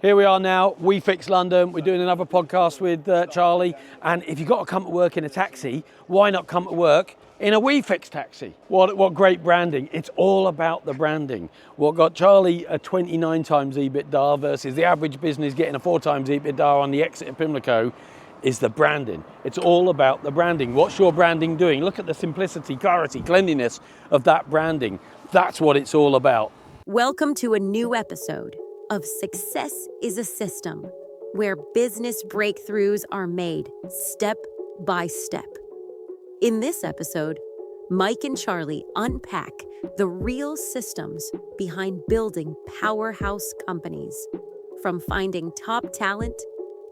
Here we are now, We Fix London. We're doing another podcast with Charlie. And if you've got to come to work in a taxi, why not come to work in a We Fix taxi? What great branding. It's all about the branding. What got Charlie a 29 times EBITDA versus the average business getting a 4 times EBITDA on the exit of Pimlico is the branding. It's all about the branding. What's your branding doing? Look at the simplicity, clarity, cleanliness of that branding. That's what it's all about. Welcome to a new episode of Success is a System, where business breakthroughs are made step by step. In this episode, Mike and Charlie unpack the real systems behind building powerhouse companies, from finding top talent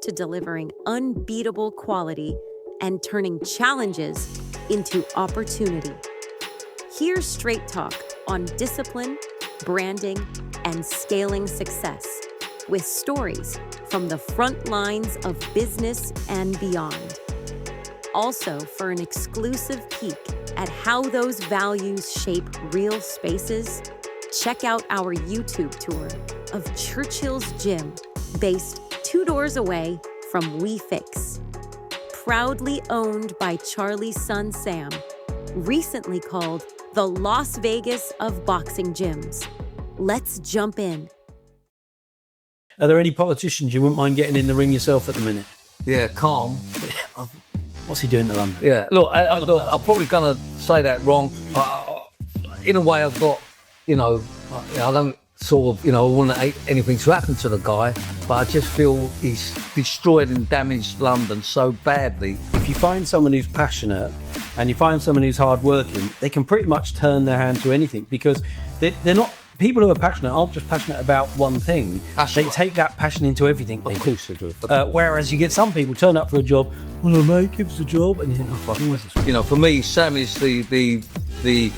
to delivering unbeatable quality and turning challenges into opportunity. Here's straight talk on discipline, branding, and scaling success, with stories from the front lines of business and beyond. Also, for an exclusive peek at how those values shape real spaces, check out our YouTube tour of Churchill's Gym, based 2 doors away from We Fix. Proudly owned by Charlie's son Sam, recently called the Las Vegas of boxing gyms. Let's jump in. Are there any politicians you wouldn't mind getting in the ring yourself at the minute? Yeah, calm. What's he doing to London? Yeah, look, I'm probably going to say that wrong. In a way, I've got, I don't sort of, want anything to happen to the guy, but I just feel he's destroyed and damaged London so badly. If you find someone who's passionate and you find someone who's hardworking, they can pretty much turn their hand to anything, because they're not. People who are passionate aren't just passionate about one thing. They take that passion into everything they do. Whereas you get some people turn up for a job, well, mate, give us a job, and you think, oh, fucking what's this? For me, Sam is the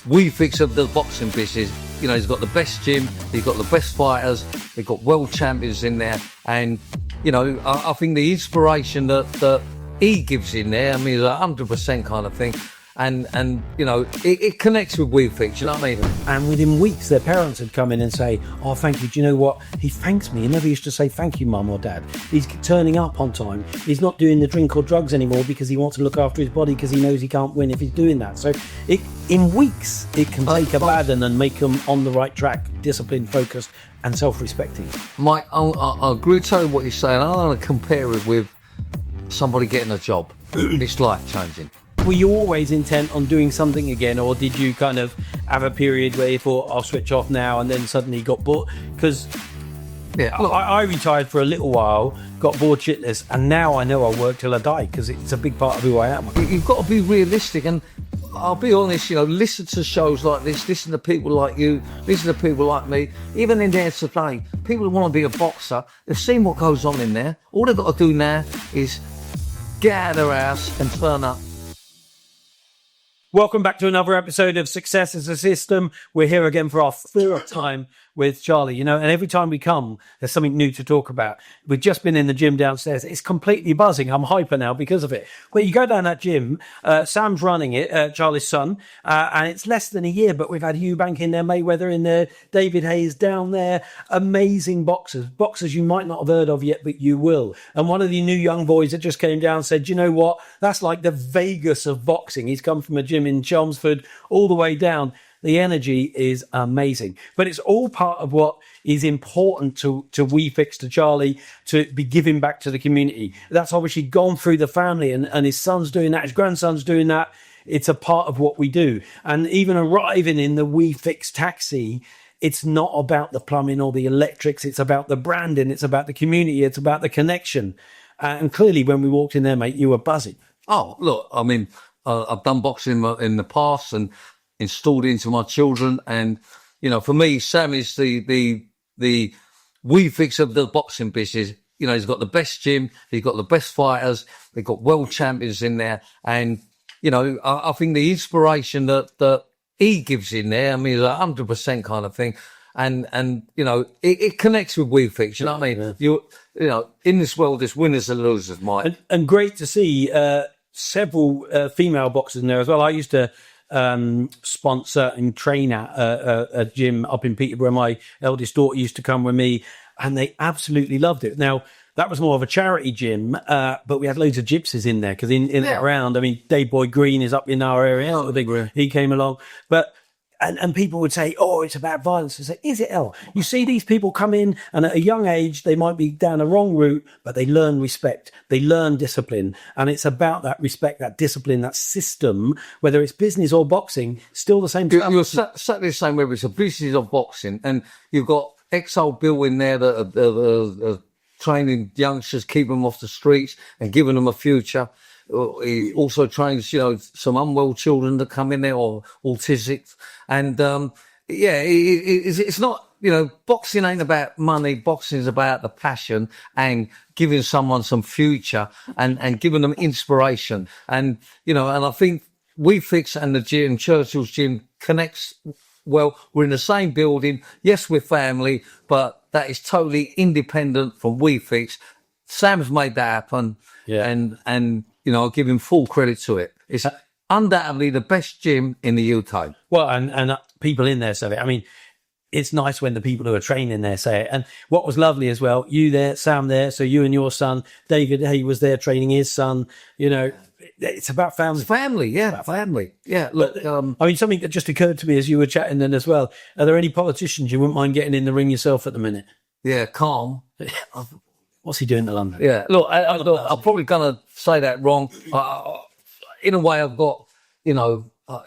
We Fix of the boxing business. He's got the best gym, he's got the best fighters, he's got world champions in there, and I think the inspiration that he gives in there, it's 100% kind of thing. And it connects with We Fix, you know what I mean? And within weeks, their parents would come in and say, oh, thank you. Do you know what? He thanks me. He never used to say thank you, mum or dad. He's turning up on time. He's not doing the drink or drugs anymore because he wants to look after his body, because he knows he can't win if he's doing that. So in weeks, it can take a bad and make them on the right track, disciplined, focused, and self-respecting. Mike, I agree to what you're saying. I want to compare it with somebody getting a job. It's life-changing. Were you always intent on doing something again, or did you kind of have a period where you thought, I'll switch off now, and then suddenly got bored? Because I retired for a little while, got bored shitless, and now I know I'll work till I die, because it's a big part of who I am. You've got to be realistic, and I'll be honest, listen to shows like this, listen to people like you, listen to people like me. Even in there today, people who want to be a boxer, they've seen what goes on in there. All they've got to do now is get out of their house and turn up. Welcome back to another episode of Success is a System. We're here again for our 3rd time with Charlie, and every time we come, there's something new to talk about. We've just been in the gym downstairs. It's completely buzzing. I'm hyper now because of it. Well, you go down that gym, Sam's running it, Charlie's son, and it's less than a year, but we've had Eubank in there, Mayweather in there, David Hayes down there, amazing boxers you might not have heard of yet, but you will. And one of the new young boys that just came down said, you know what, that's like the Vegas of boxing. He's come from a gym in Chelmsford all the way down. The energy is amazing, but it's all part of what is important to We Fix, to Charlie, to be giving back to the community. That's obviously gone through the family, and his son's doing that, his grandson's doing that. It's a part of what we do. And even arriving in the We Fix taxi, it's not about the plumbing or the electrics. It's about the branding. It's about the community. It's about the connection. And clearly when we walked in there, mate, you were buzzing. Oh, look, I've done boxing in the past and installed it into my children, and for me, Sam is the We Fix of the boxing business. He's got the best gym, he's got the best fighters, they've got world champions in there, and I think the inspiration that he gives in there, 100% kind of thing, and it connects with We Fix. You know what I mean? Yeah. In this world, there's winners and losers, Mike. And great to see several female boxers in there as well. I used to sponsor and train at a gym up in Peterborough. My eldest daughter used to come with me. and they absolutely loved it. Now, that was more of a charity gym, but we had loads of gypsies in there because in and around, I mean, Dave Boy Green is up in our area. I think he came along, but. And people would say, oh, it's about violence. I say, is it, El? You see these people come in and at a young age, they might be down the wrong route, but they learn respect. They learn discipline. And it's about that respect, that discipline, that system, whether it's business or boxing, still the same stuff. You're exactly the same, whether it's a business or boxing. And you've got ex-old Bill in there that are training youngsters, keeping them off the streets and giving them a future. He also trains, some unwell children that come in there or autistic. And, it's not, boxing ain't about money. Boxing is about the passion and giving someone some future and giving them inspiration. And, and I think We Fix and the gym, Churchill's gym connects well. We're in the same building. Yes, we're family, but that is totally independent from We Fix. Sam's made that happen. Yeah. And, I'll give him full credit to it. It's undoubtedly the best gym in the UK. Well, and people in there say it. I mean, it's nice when the people who are training there say it. And what was lovely as well, you there, Sam there, so you and your son, David, he was there training his son. It's about family. It's family, yeah, family. Yeah, look. I mean, something that just occurred to me as you were chatting then as well. Are there any politicians you wouldn't mind getting in the ring yourself at the minute? Yeah, calm. What's he doing to London? Yeah, look, I'm probably going to say that wrong. In a way, I've got, I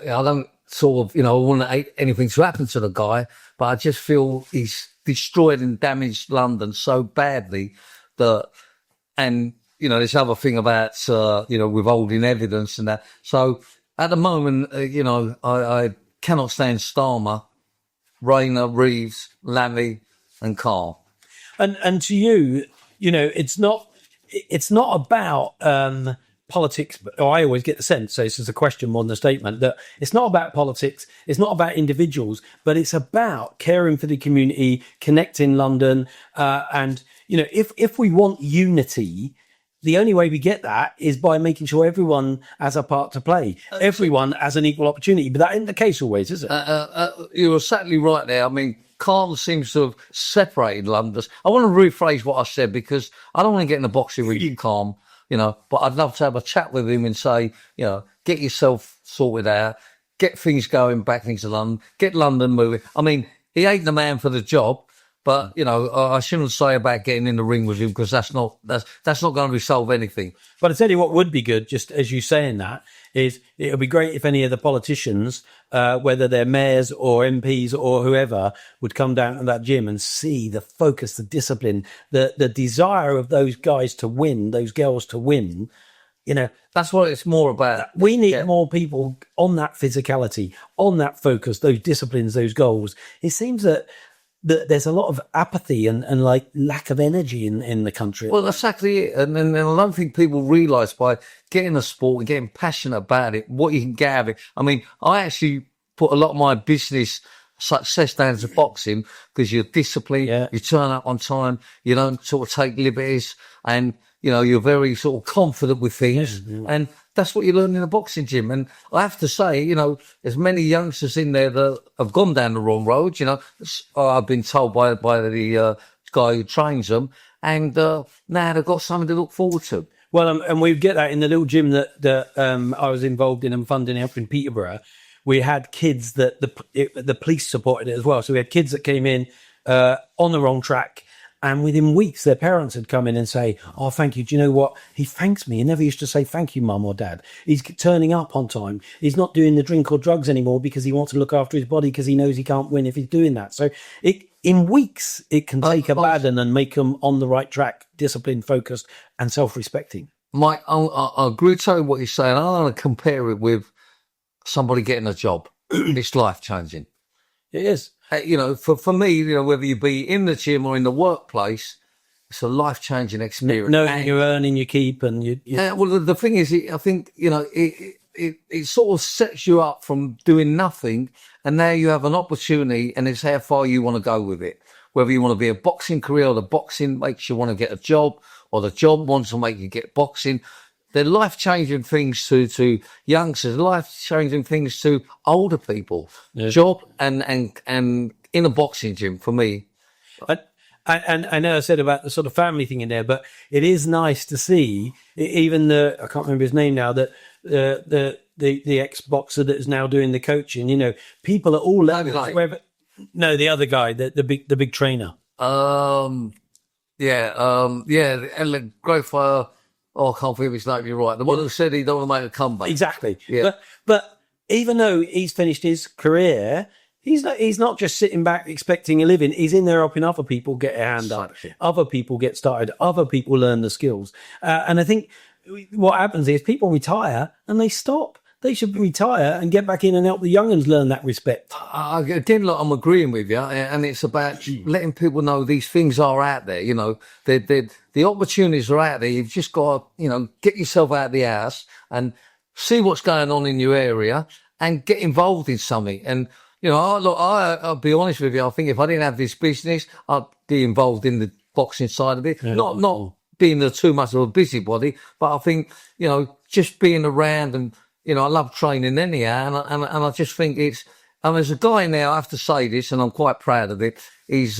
don't sort of, I want anything to happen to the guy, but I just feel he's destroyed and damaged London so badly that, and, this other thing about, withholding evidence and that. So at the moment, I cannot stand Starmer, Rayner, Reeves, Lammy and Carr. And to you, it's not about politics. Or I always get the sense, so this is a question more than a statement, that it's not about politics, it's not about individuals, but it's about caring for the community, connecting London, and if we want unity, the only way we get that is by making sure everyone has a part to play, everyone has an equal opportunity. But that isn't the case always, is it? You're exactly right there. I mean, Carl seems to have separated London. I want to rephrase what I said because I don't want to get in the boxing with you, Calm, but I'd love to have a chat with him and say, get yourself sorted out, get things going back into London, get London moving. I mean, he ain't the man for the job, but, I shouldn't say about getting in the ring with him because that's not going to resolve anything. But I tell you what would be good, just as you saying that, is it would be great if any of the politicians, whether they're mayors or MPs or whoever, would come down to that gym and see the focus, the discipline, the desire of those guys to win, those girls to win. That's what it's more about. We need more people on that physicality, on that focus, those disciplines, those goals. It seems that there's a lot of apathy and like lack of energy in the country. Well, that's exactly it. And I don't think people realise by getting a sport and getting passionate about it, what you can get out of it. I mean, I actually put a lot of my business success down to boxing because you're disciplined, you turn up on time, you don't sort of take liberties, and, you're very sort of confident with things. And that's what you learn in a boxing gym. And I have to say, there's many youngsters in there that have gone down the wrong road. I've been told by the guy who trains them, and now they've got something to look forward to. Well, and we get that in the little gym that I was involved in and funding up in Peterborough. We had kids that the police supported it as well. So we had kids that came in on the wrong track. And within weeks, their parents had come in and say, oh, thank you. Do you know what? He thanks me. He never used to say thank you, mum or dad. He's turning up on time. He's not doing the drink or drugs anymore because he wants to look after his body because he knows he can't win if he's doing that. So in weeks, it can take a bad one and make them on the right track, disciplined, focused and self-respecting. Mike, I agree with what you're saying. I want to compare it with somebody getting a job. It's life-changing. It is. For me, whether you be in the gym or in the workplace, it's a life-changing experience. Knowing you're earning your keep and you. Yeah, well, the thing is, I think, it sort of sets you up from doing nothing, and now you have an opportunity, and it's how far you want to go with it. Whether you want to be a boxing career, or the boxing makes you want to get a job, or the job wants to make you get boxing. They're life-changing things to youngsters, life-changing things to older people. Yeah. Job and in a boxing gym for me. And I know I said about the sort of family thing in there, but it is nice to see even I can't remember his name now, that the ex-boxer that is now doing the coaching, you know, people at all levels. No, the other guy, the big trainer. And the great fire. Oh, I can't think of his name. You're right. The one who said he don't want to make a comeback. Exactly. Yeah. But even though he's finished his career, he's not just sitting back expecting a living. He's in there helping other people get a hand up, other people get started, other people learn the skills. And I think what happens is people retire and they stop. They should retire and get back in and help the young ones learn that respect. Again, look, I'm agreeing with you, and it's about letting people know these things are out there. You know, the opportunities are out there. You've just got to, you know, get yourself out of the house and see what's going on in your area and get involved in something. And, you know, I'll be honest with you. I think if I didn't have this business, I'd be involved in the boxing side of it. Yeah. Not being too much of a busybody, but I think, you know, just being around and, you know, I love training anyhow, and I just think it's. There's a guy now. I have to say this, and I'm quite proud of it. He's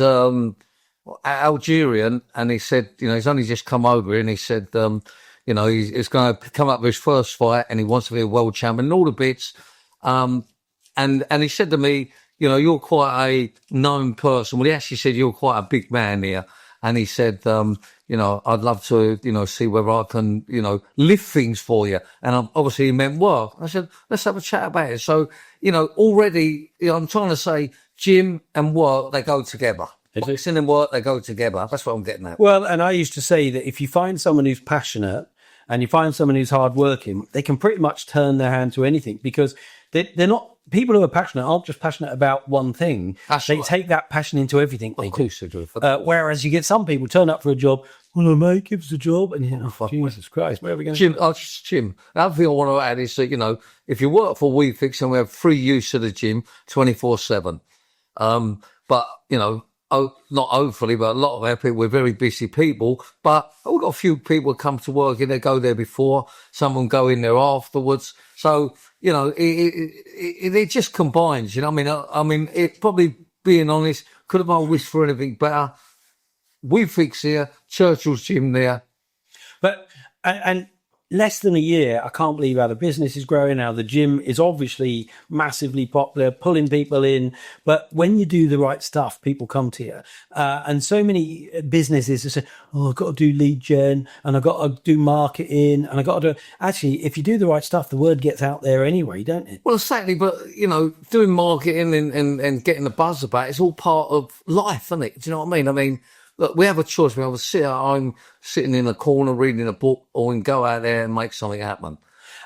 Algerian, and he said, you know, he's only just come over, and he said, you know, he's going to come up with his first fight, and he wants to be a world champion, and all the bits. And he said to me, you know, you're quite a known person. Well, he actually said you're quite a big man here, and he said, you know, I'd love to, you know, see whether I can, you know, lift things for you. And obviously he meant work. I said, let's have a chat about it. So, you know, already, you know, I'm trying to say gym and work, they go together. Boxing and work, they go together. That's what I'm getting at. Well, and I used to say that if you find someone who's passionate and you find someone who's hardworking, they can pretty much turn their hand to anything, because they're not. People who are passionate aren't just passionate about one thing. They take that passion into everything they do. Whereas you get some people turn up for a job, well, mate, give us a job. And you know, Jesus Christ, where are we going? Jim, the other thing I want to add is that, you know, if you work for We Fix, and we have free use of the gym 24/7. But, you know, not hopefully, but a lot of our people, we're very busy people. But we've got a few people come to work and they go there before. Some of them go in there afterwards. So, you know, it just combines, you know. I mean, it probably, being honest, could have I wished for anything better. We Fix here, Churchill's gym there. But, and less than a year, I can't believe how the business is growing, how the gym is obviously massively popular, pulling people in. But when you do the right stuff, people come to you. And so many businesses say, oh, I've got to do lead gen, and I've got to do marketing, and I've got to do... Actually, if you do the right stuff, the word gets out there anyway, don't it? Well, exactly. But, you know, doing marketing and getting the buzz about it's all part of life, isn't it? Do you know what I mean? I mean, look, we have a choice. We have a sit at home, sitting in a corner, reading a book, or we can go out there and make something happen.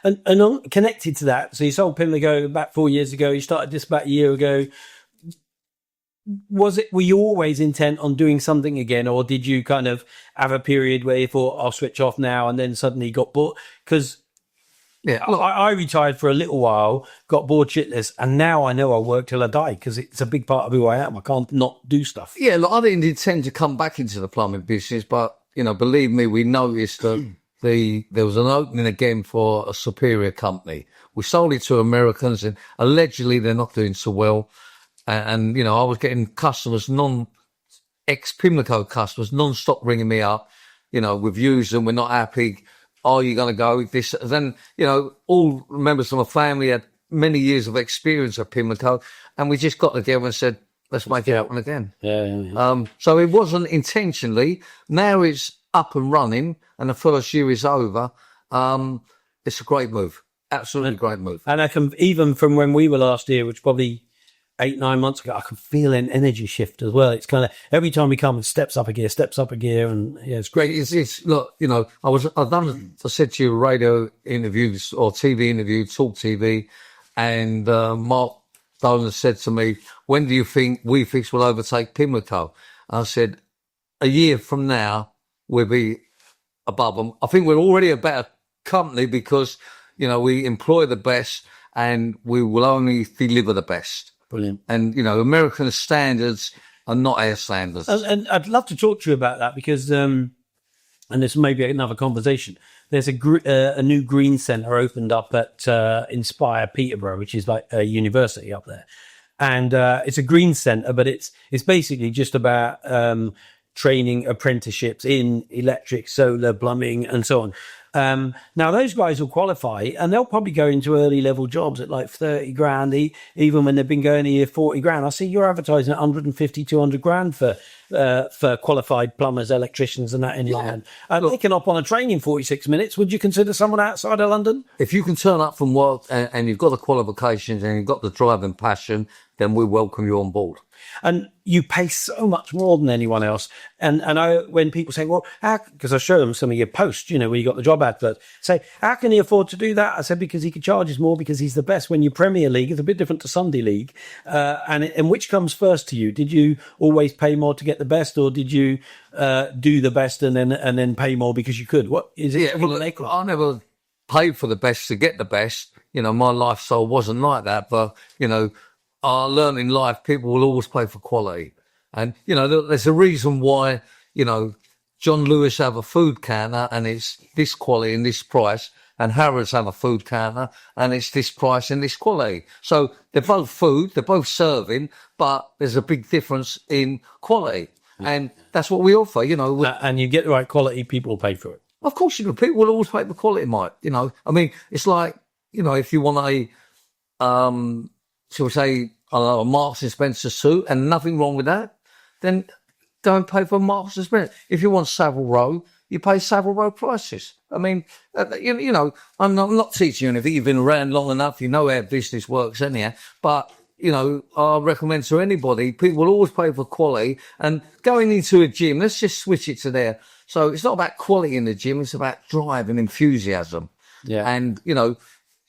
And connected to that, so you sold Pimlico about 4 years ago. You started this about a year ago. Were you always intent on doing something again, or did you kind of have a period where you thought, I'll switch off now, and then suddenly got bored? Because yeah, I retired for a little while, got bored shitless, and now I know I'll work till I die, because it's a big part of who I am. I can't not do stuff. Yeah, look, I didn't intend to come back into the plumbing business, but, you know, believe me, we noticed that there was an opening again for a superior company. We sold it to Americans, and allegedly they're not doing so well. And you know, I was getting customers, ex-Pimlico customers, non-stop ringing me up, you know, with views, and we're not happy. Are you going to go with this? Then, you know, all members of my family had many years of experience at Pimlico, and we just got together and said, let's make it happen again. Yeah. So it wasn't intentionally. Now it's up and running, and the first year is over. It's a great move. Absolutely great move. And I can, even from when we were last here, which probably 8-9 months ago, I can feel an energy shift as well. It's kind of every time we come, it steps up a gear, and yeah, it's great. It's look, you know, I said to you, a radio interview or TV interview, Talk TV, and Mark Dolan said to me, when do you think We Fix will overtake Pimlico? I said, a year from now, we'll be above them. I think we're already a better company because, you know, we employ the best and we will only deliver the best. Brilliant. And, you know, American standards are not our standards. And I'd love to talk to you about that, because, and this may be another conversation, there's a new green centre opened up at Inspire Peterborough, which is like a university up there. And it's a green centre, but it's basically just about training apprenticeships in electric, solar, plumbing, and so on. Now those guys will qualify and they'll probably go into early level jobs at like 30 grand, even when they've been going a year 40 grand. I see you're advertising at 150, 200 grand for qualified plumbers, electricians and that in London. They can hop on a train in 46 minutes. Would you consider someone outside of London? If you can turn up from work and you've got the qualifications and you've got the drive and passion, then we welcome you on board. And you pay so much more than anyone else. And when people say, well, because I show them some of your posts, where you got the job advert, say, how can he afford to do that? I said, because he could charge us more because he's the best. When you Premier League, it's a bit different to Sunday League. And which comes first to you? Did you always pay more to get the best, or did you do the best and then pay more because you could? What is it? Yeah, well, I never paid for the best to get the best. My lifestyle wasn't like that, but, I learned in life, people will always pay for quality. And, there's a reason why, John Lewis have a food counter and it's this quality and this price, and Harrods have a food counter and it's this price and this quality. So they're both food, they're both serving, but there's a big difference in quality. And that's what we offer, And you get the right quality, people will pay for it. Of course, people will always pay for quality, Mike. It's like, if you want shall we say, a Marks and Spencer suit, and nothing wrong with that, then go and pay for Marks and Spencer. If you want Savile Row, you pay Savile Row prices. I'm not teaching you anything. You've been around long enough. You know how business works anyhow. But, I recommend to anybody, people will always pay for quality. And going into a gym, let's just switch it to there. So it's not about quality in the gym. It's about drive and enthusiasm. Yeah. And,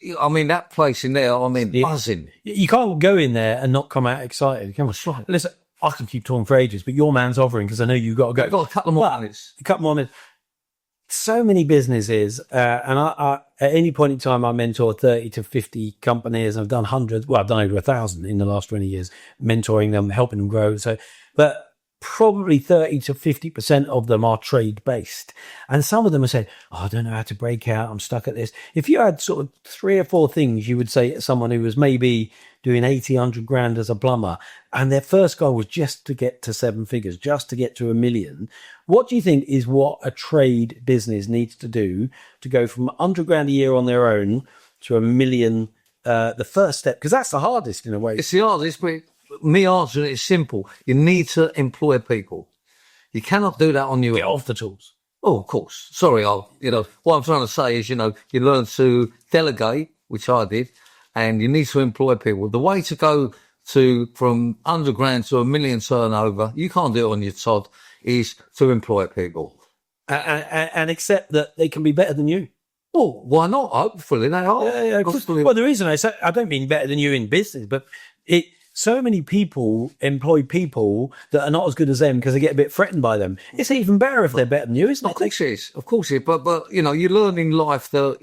that place in there, buzzing. You can't go in there and not come out excited. Come on, listen, I can keep talking for ages, but your man's offering because I know you've got to go. I've got a couple more minutes. A couple more minutes. So many businesses, and I at any point in time, I mentor 30 to 50 companies. I've done hundreds. Well, I've done over 1,000 in the last 20 years, mentoring them, helping them grow. But probably 30 to 50% of them are trade based. And some of them are saying, I don't know how to break out. I'm stuck at this. If you had sort of 3 or 4 things you would say to someone who was maybe doing 80, 100 grand as a plumber, and their first goal was just to get to 7 figures, just to get to 1 million. What do you think is what a trade business needs to do to go from 100 grand a year on their own to 1 million? The first step, because that's the hardest in a way. It's the hardest, but me answering it is simple. You need to employ people. You cannot do that on your own. Get off the tools. Oh, of course. Sorry, what I'm trying to say is, you learn to delegate, which I did, and you need to employ people. The way to go from 100 grand to 1 million turnover, you can't do it on your Todd, is to employ people. And accept that they can be better than you. Oh, why not? Hopefully they are. Yeah. Well, the reason I say, I don't mean better than you in business, but so many people employ people that are not as good as them because they get a bit threatened by them. It's even better if they're better than you, isn't it? Of course it is. Of course it is. But you learn in life that,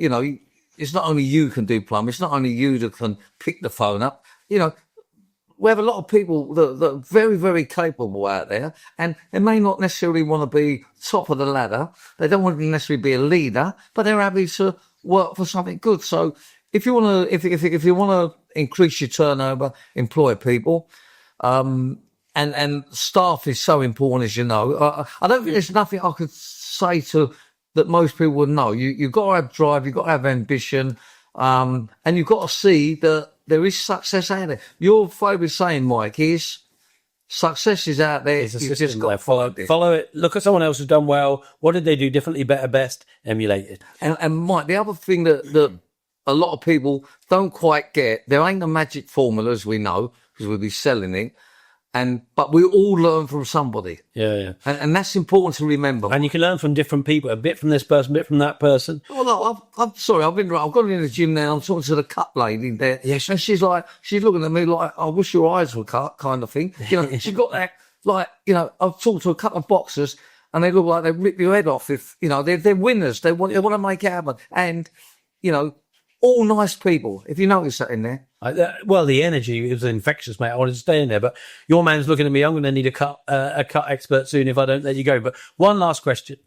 it's not only you can do plumbing. It's not only you that can pick the phone up. We have a lot of people that are very, very capable out there, and they may not necessarily want to be top of the ladder. They don't want to necessarily be a leader, but they're happy to work for something good. So if you want to, if you want to increase your turnover, employ people, and staff is so important, as you know. I don't think there's nothing I could say that most people would know. You've got to have drive, you've got to have ambition, and you've got to see that there is success out there. Your favourite saying, Mike, is success is out there. You've just got to follow it. Look at someone else who's done well. What did they do differently, better, best? Emulate it. And Mike, the other thing that a lot of people don't quite get, there ain't a magic formula, as we know, because we'll be selling it. But we all learn from somebody. Yeah. And that's important to remember. And you can learn from different people, a bit from this person, a bit from that person. Oh, no, I'm sorry. I've gone in the gym now. I'm talking to the cut lady there. Yeah, and she's looking at me like, I wish your eyes were cut, kind of thing. She's got that, I've talked to a couple of boxers and they look like they rip your head off if, they're winners. They want to make it happen. And, all nice people, if you notice that in there. Well, the energy was infectious, mate. I wanted to stay in there, but your man's looking at me. I'm going to need a cut expert soon if I don't let you go. But one last question.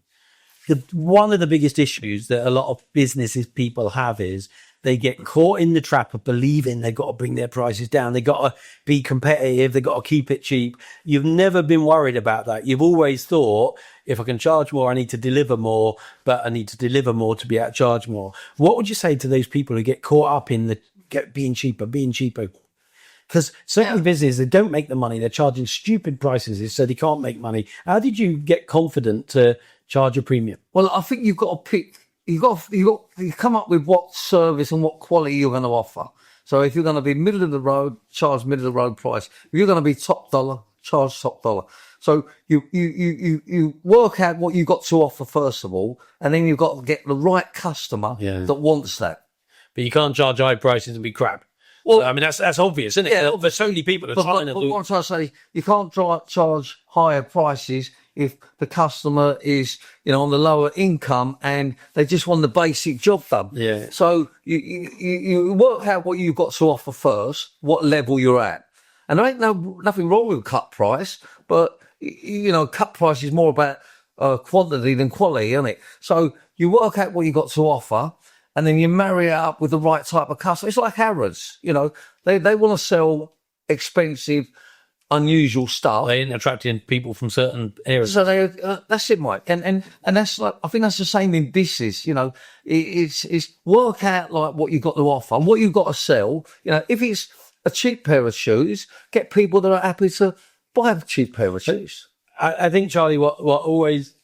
One of the biggest issues that a lot of businesses people have is they get caught in the trap of believing they've got to bring their prices down. They've got to be competitive. They've got to keep it cheap. You've never been worried about that. You've always thought, if I can charge more, I need to deliver more, but I need to deliver more to be able to charge more. What would you say to those people who get caught up in being cheaper? Because certainly businesses, they don't make the money. They're charging stupid prices, so they can't make money. How did you get confident to charge a premium? Well, I think you've got to pick. You come up with what service and what quality you're going to offer. So if you're going to be middle of the road, charge middle of the road price. If you're going to be top dollar, charge top dollar. So you work out what you've got to offer first of all, and then you've got to get the right customer that wants that. But you can't charge high prices and be crap. Well, I mean, that's obvious, isn't it? Yeah, there's so many people that are trying to do. What I'm trying to say, you can't charge higher prices if the customer is, on the lower income and they just want the basic job done. Yeah. So you work out what you've got to offer first, what level you're at. And there ain't nothing wrong with cut price, but, cut price is more about quantity than quality, isn't it? So you work out what you've got to offer, and then you marry it up with the right type of customer. It's like Harrods, they want to sell expensive, unusual stuff. They ain't attracting people from certain areas. So that's it, Mike. And that's like, I think that's the same in business. It's work out like what you've got to offer and what you've got to sell. If it's a cheap pair of shoes, get people that are happy to buy a cheap pair of shoes. I think, Charlie, what always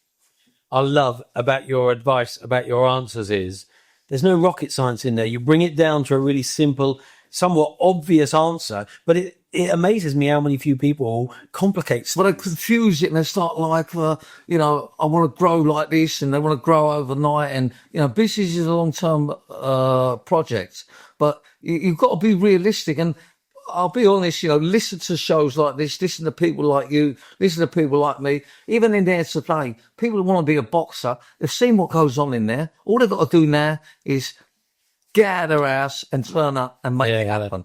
I love about your advice, about your answers is there's no rocket science in there. You bring it down to a really simple, somewhat obvious answer, but it amazes me how many few people complicate stuff. But they confuse it and they start like, I want to grow like this, and they want to grow overnight. And, business is a long-term project, but you've got to be realistic. And I'll be honest, listen to shows like this, listen to people like you, listen to people like me. Even in there today, people who want to be a boxer, they've seen what goes on in there. All they've got to do now is get out of their house and turn up and make it happen.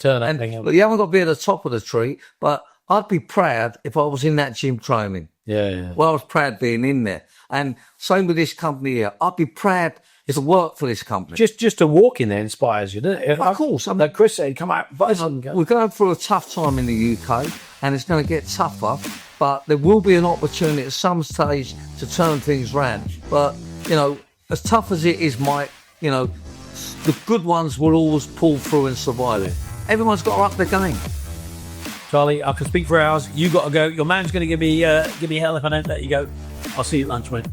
Look, you haven't got to be at the top of the tree, but I'd be proud if I was in that gym training. Yeah. Well, I was proud being in there. And same with this company here. I'd be proud to work for this company. Just to walk in there inspires you, doesn't it? Of course. Like Chris said, come out. We're going through a tough time in the UK, and it's going to get tougher, but there will be an opportunity at some stage to turn things around. But, as tough as it is, Mike, the good ones will always pull through and survive it. Everyone's got to up their game. Charlie, I can speak for hours. You got to go. Your man's going to give me hell if I don't let you go. I'll see you at lunch, mate.